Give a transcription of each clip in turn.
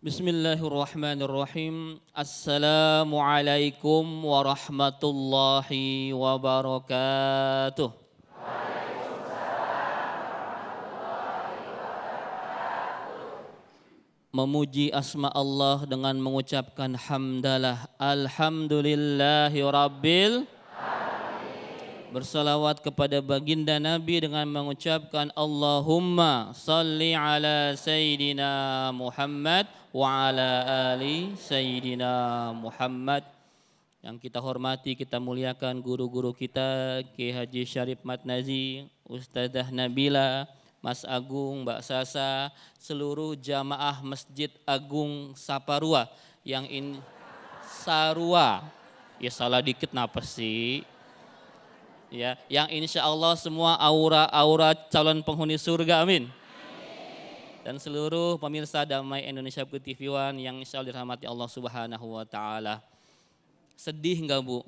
Bismillahirrahmanirrahim. Assalamualaikum warahmatullahi wabarakatuh. Memuji asma Allah dengan mengucapkan hamdalah. Alhamdulillahi rabbil. Bersalawat kepada baginda Nabi dengan mengucapkan Allahumma salli ala Sayyidina Muhammad wa ala ali Sayyidina Muhammad. Yang kita hormati, kita muliakan guru-guru kita, Ki Haji Syarif Matnazi, Ustadzah Nabila, Mas Agung, Mbak Sasa, seluruh jamaah Masjid Agung Saparua yang ini Sarua. Ya salah dikit napa sih? Ya, yang insya Allah semua aura-aura calon penghuni surga, amin. Dan seluruh pemirsa Damai Indonesia TV One yang insya Allah dirahmati Allah Subhanahu wa Ta'ala. Sedih enggak, Bu?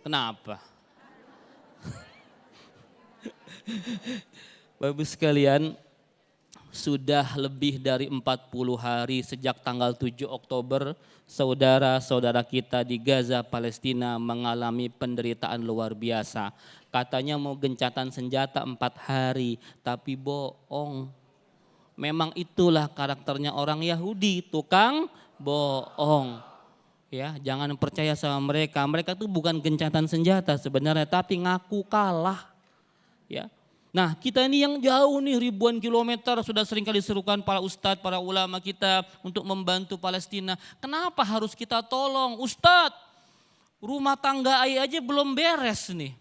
Kenapa? Bapak sekalian, sudah lebih dari 40 hari sejak tanggal 7 Oktober saudara-saudara kita di Gaza, Palestina mengalami penderitaan luar biasa. Katanya mau gencatan senjata 4 hari, tapi bohong. Memang itulah karakternya orang Yahudi, tukang bohong. Ya, jangan percaya sama mereka. Mereka tuh bukan gencatan senjata sebenarnya, tapi ngaku kalah. Ya. Nah, kita ini yang jauh nih ribuan kilometer sudah sering kali serukan para ustadz, para ulama kita untuk membantu Palestina. Kenapa harus kita tolong? Ustadz, rumah tangga aja belum beres nih.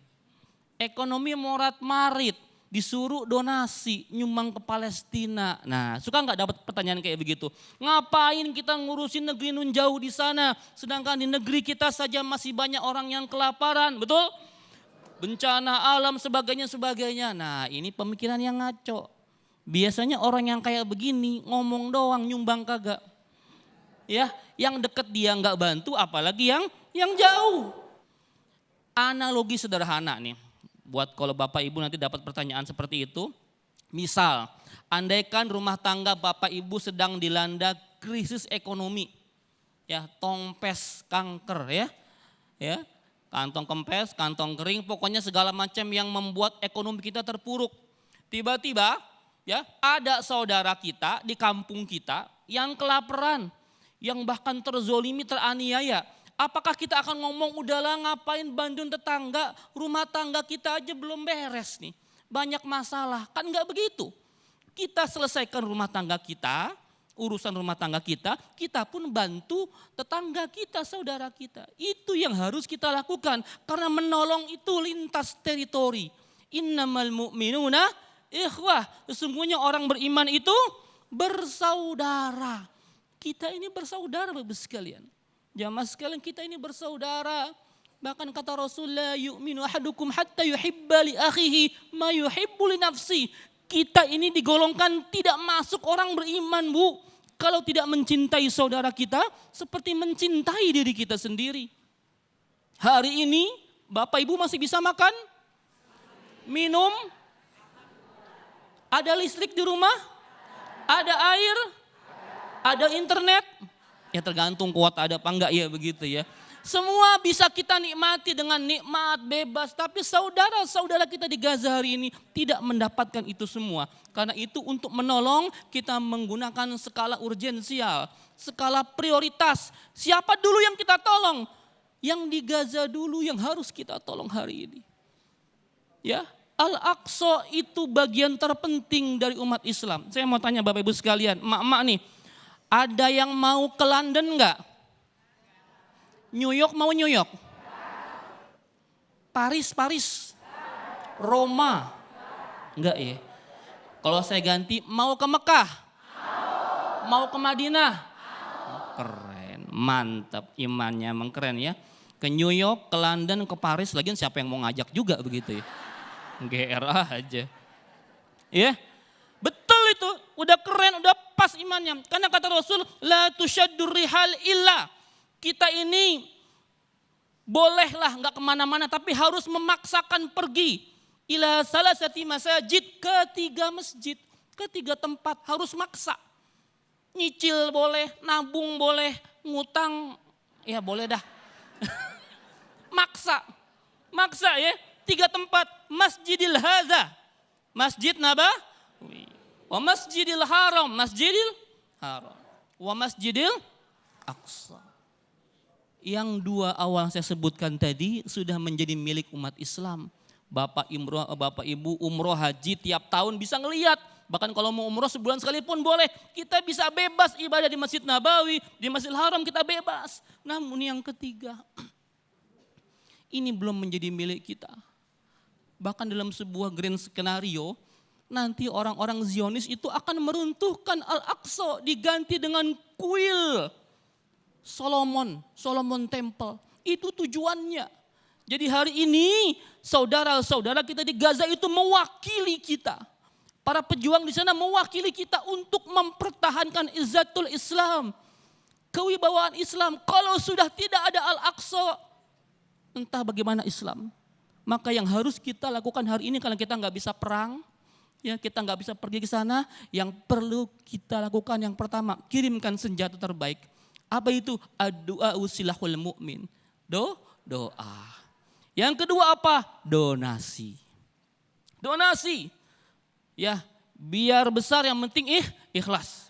Ekonomi morat-marit, disuruh donasi, nyumbang ke Palestina. Nah, suka nggak dapat pertanyaan kayak begitu? Ngapain kita ngurusin negeri nun jauh di sana, sedangkan di negeri kita saja masih banyak orang yang kelaparan, betul? Bencana alam sebagainya. Nah, ini pemikiran yang ngaco. Biasanya orang yang kayak begini ngomong doang, nyumbang kagak. Ya, yang deket dia nggak bantu, apalagi yang jauh. Analogi sederhana nih, buat kalau Bapak Ibu nanti dapat pertanyaan seperti itu. Misal, andaikan rumah tangga Bapak Ibu sedang dilanda krisis ekonomi, ya, tongpes kanker, ya. Kantong kempes, kantong kering, pokoknya segala macam yang membuat ekonomi kita terpuruk. Tiba-tiba ya ada saudara kita di kampung kita yang kelaparan, yang bahkan terzolimi, teraniaya. Apakah kita akan ngomong udahlah ngapain bantuin tetangga, rumah tangga kita aja belum beres nih. Banyak masalah, kan enggak begitu. Kita selesaikan rumah tangga kita, urusan rumah tangga kita pun bantu tetangga kita, saudara kita. Itu yang harus kita lakukan karena menolong itu lintas teritori. Innamal mu'minuna ikhwah. Sesungguhnya orang beriman itu bersaudara. Kita ini bersaudara Bapak sekalian. Jamaah sekalian, kita ini bersaudara. Bahkan kata Rasulullah, yu'minu ahadukum hatta yuhibba li akhihi ma yuhibbu li nafsi. Kita ini digolongkan tidak masuk orang beriman, Bu. Kalau tidak mencintai saudara kita seperti mencintai diri kita sendiri. Hari ini Bapak Ibu masih bisa makan, minum, ada listrik di rumah, ada air, ada internet. Ya tergantung kuat ada apa enggak ya begitu ya. Semua bisa kita nikmati dengan nikmat, bebas. Tapi saudara-saudara kita di Gaza hari ini tidak mendapatkan itu semua. Karena itu untuk menolong kita menggunakan skala urgensial, skala prioritas. Siapa dulu yang kita tolong? Yang di Gaza dulu yang harus kita tolong hari ini. Ya, Al-Aqsa itu bagian terpenting dari umat Islam. Saya mau tanya Bapak Ibu sekalian, emak-emak nih, ada yang mau ke London enggak? New York mau New York? Paris? Roma? Enggak ya? Kalau saya ganti mau ke Mekah? Mau ke Madinah? Oh, keren, mantap imannya, emang keren ya. Ke New York, ke London, ke Paris, lagian siapa yang mau ngajak juga begitu ya? GR aja. Ya, betul itu, udah keren, udah pas imannya. Karena kata Rasul, la tusyaddur rihal illa. Kita ini bolehlah nggak kemana-mana tapi harus memaksakan pergi. Ila salasati masajid, ketiga masjid, ketiga tempat harus maksa. nyicil boleh, nabung boleh, ngutang ya boleh dah. Maksa ya. 3 tempat, Masjidil Hadza, Masjid Nabawi, wa Masjidil Haram, Masjidil Haram, wa Masjidil Aqsa. Yang 2 awal saya sebutkan tadi sudah menjadi milik umat Islam. Bapak Ibu umroh haji tiap tahun bisa ngelihat. Bahkan kalau mau umroh sebulan sekali pun boleh. Kita bisa bebas ibadah di Masjid Nabawi, di Masjidil Haram kita bebas. Namun yang ketiga, ini belum menjadi milik kita. Bahkan dalam sebuah grand skenario, nanti orang-orang Zionis itu akan meruntuhkan Al-Aqsa diganti dengan kuil Solomon Temple. Itu tujuannya. Jadi hari ini saudara-saudara kita di Gaza itu mewakili kita. Para pejuang di sana mewakili kita untuk mempertahankan izzatul Islam. Kewibawaan Islam. Kalau sudah tidak ada Al-Aqsa, entah bagaimana Islam. Maka yang harus kita lakukan hari ini, karena kita nggak bisa perang, ya kita nggak bisa pergi ke sana, yang perlu kita lakukan yang pertama, kirimkan senjata terbaik. Apa itu? Ad-du'a'u silahul mu'min. Doa. Yang kedua apa? Donasi. Ya, biar besar yang penting ikhlas.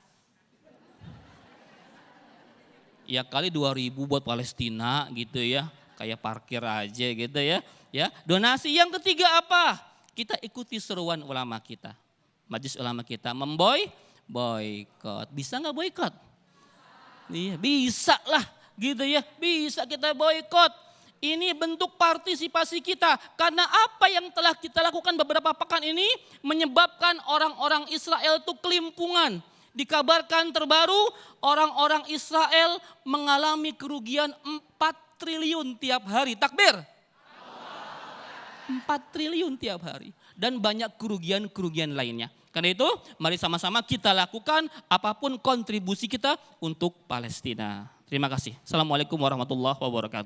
Ya kali 2.000 buat Palestina gitu ya. Kayak parkir aja gitu ya. Ya, donasi. Yang ketiga apa? Kita ikuti seruan ulama kita. Majelis ulama kita boykot. Bisa nggak boykot? Iya, bisa lah gitu ya. Bisa kita boykot. Ini bentuk partisipasi kita. Karena apa yang telah kita lakukan beberapa pekan ini menyebabkan orang-orang Israel itu kelimpungan. Dikabarkan terbaru orang-orang Israel mengalami kerugian 4 triliun tiap hari. Takbir. 4 triliun tiap hari. Dan banyak kerugian lainnya. Karena itu mari sama-sama kita lakukan apapun kontribusi kita untuk Palestina. Terima kasih. Assalamualaikum warahmatullahi wabarakatuh.